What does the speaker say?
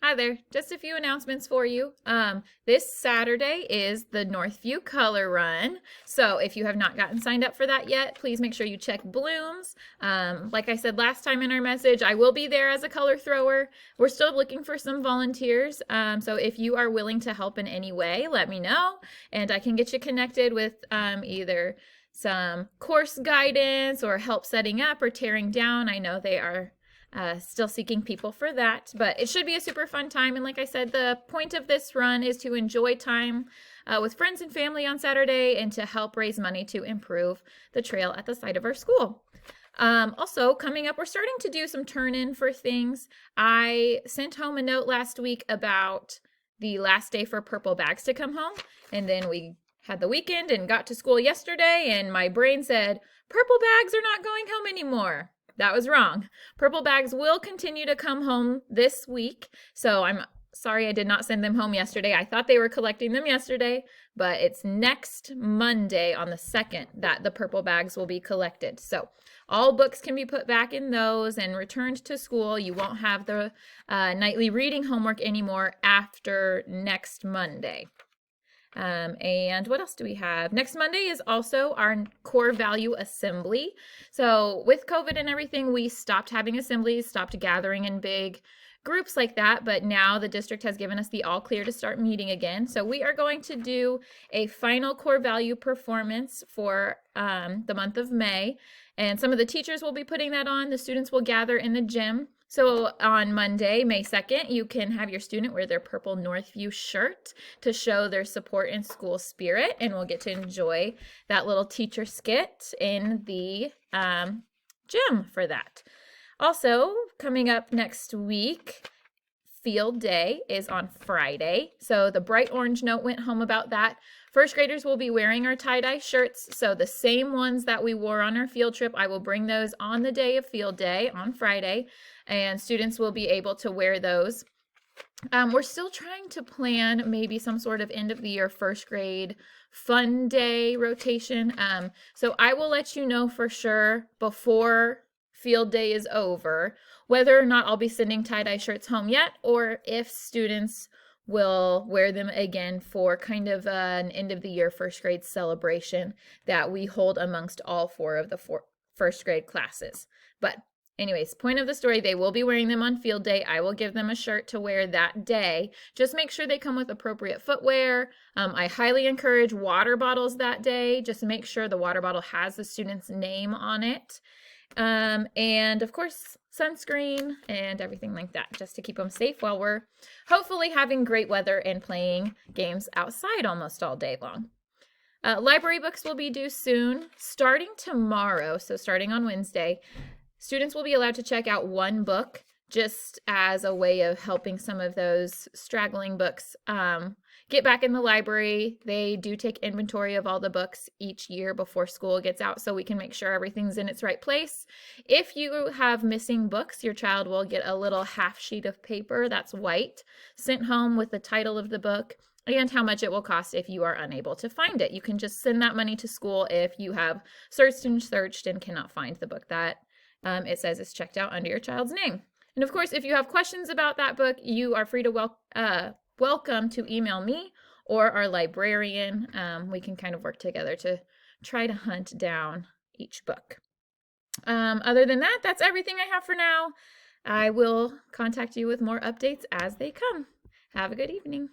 Hi there. Just a few announcements for you. This Saturday is the Northview Color Run. So if you have not gotten signed up for that yet, please make sure you check Blooms. Like I said last time in our message, I will be there as a color thrower. We're still looking for some volunteers. So if you are willing to help in any way, let me know, and I can get you connected with either some course guidance or help setting up or tearing down. I know they are still seeking people for that, but it should be a super fun time. And like I said, the point of this run is to enjoy time with friends and family on Saturday and to help raise money to improve the trail at the site of our school. Also, coming up, we're starting to do some turn-in for things. I sent home a note last week about the last day for purple bags to come home, and then we had the weekend and got to school yesterday, and my brain said, purple bags are not going home anymore. That was wrong. Purple bags will continue to come home this week. So I'm sorry I did not send them home yesterday. I thought they were collecting them yesterday, but it's next Monday on the 2nd that the purple bags will be collected. So all books can be put back in those and returned to school. You won't have the nightly reading homework anymore after next Monday. And what else do we have? Next Monday is also our core value assembly. So with COVID and everything, we stopped having assemblies, stopped gathering in big groups like that, but now the district has given us the all clear to start meeting again. So we are going to do a final core value performance for the month of May, and some of the teachers will be putting that on. The students will gather in the gym. So on Monday, May 2nd, you can have your student wear their purple Northview shirt to show their support in school spirit, and we'll get to enjoy that little teacher skit in the gym for that. Also, coming up next week, Field Day is on Friday. So the bright orange note went home about that. First graders will be wearing our tie-dye shirts. So the same ones that we wore on our field trip, I will bring those on the day of Field Day on Friday, and students will be able to wear those. We're still trying to plan maybe some sort of end of the year first grade fun day rotation. So I will let you know for sure before Field Day is over whether or not I'll be sending tie-dye shirts home yet, or if students will wear them again for kind of an end of the year first grade celebration that we hold amongst all 4 of the first grade classes. But anyways, point of the story, they will be wearing them on Field Day. I will give them a shirt to wear that day. Just make sure they come with appropriate footwear. I highly encourage water bottles that day. Just make sure the water bottle has the student's name on it. And of course, sunscreen and everything like that, just to keep them safe while we're hopefully having great weather and playing games outside almost all day long. Library books will be due soon, starting tomorrow. So starting on Wednesday, students will be allowed to check out 1 book just as a way of helping some of those straggling books get back in the library. They do take inventory of all the books each year before school gets out, so we can make sure everything's in its right place. If you have missing books, your child will get a little half sheet of paper that's white sent home with the title of the book and how much it will cost if you are unable to find it. You can just send that money to school if you have searched and cannot find the book that it says is checked out under your child's name. And of course, if you have questions about that book, you are free to welcome to email me or our librarian. We can kind of work together to try to hunt down each book. Other than that, that's everything I have for now. I will contact you with more updates as they come. Have a good evening.